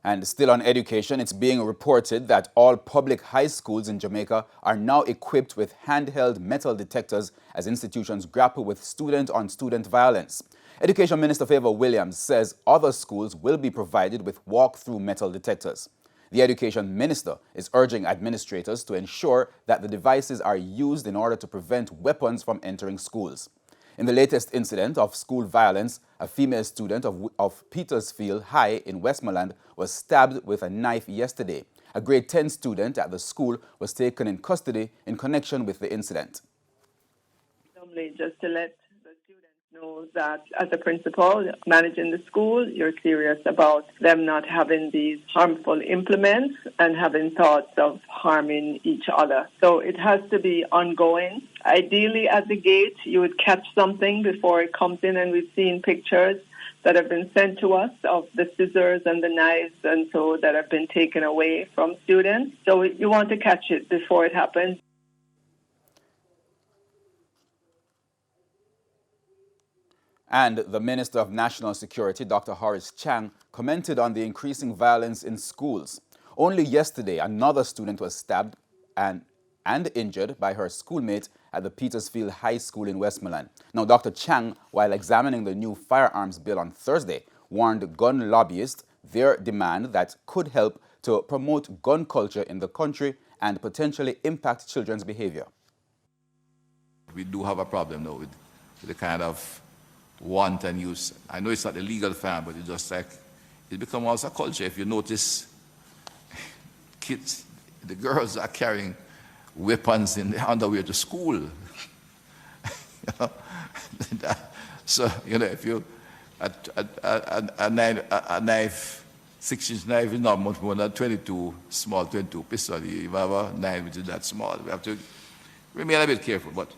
And still on education, it's being reported that all public high schools in Jamaica are now equipped with handheld metal detectors as institutions grapple with student-on-student violence. Education Minister Favor Williams says other schools will be provided with walk-through metal detectors. The Education Minister is urging administrators to ensure that the devices are used in order to prevent weapons from entering schools. In the latest incident of school violence, a female student of Petersfield High in Westmoreland was stabbed with a knife yesterday. A grade 10 student at the school was taken in custody in connection with the incident. Just to let the students know that as a principal managing the school, you're serious about them not having these harmful implements and having thoughts of harming each other. So it has to be ongoing. Ideally, at the gate, you would catch something before it comes in, and we've seen pictures that have been sent to us of the scissors and the knives and so that have been taken away from students. So you want to catch it before it happens. And the Minister of National Security, Dr. Horace Chang, commented on the increasing violence in schools. Only yesterday, another student was stabbed and injured by her schoolmate at the Petersfield High School in Westmoreland. Now, Dr. Chang, while examining the new firearms bill on Thursday, warned gun lobbyists their demand that could help to promote gun culture in the country and potentially impact children's behavior. We do have a problem now with the kind of want and use. I know it's not a legal farm, but it's just like, it becomes also a culture. If you notice, kids, the girls are carrying weapons in their underwear to school. So, if you, a knife, 6-inch knife is not much more than 22, small 22 pistol. If you have a knife which is that small, we have to remain a bit careful. But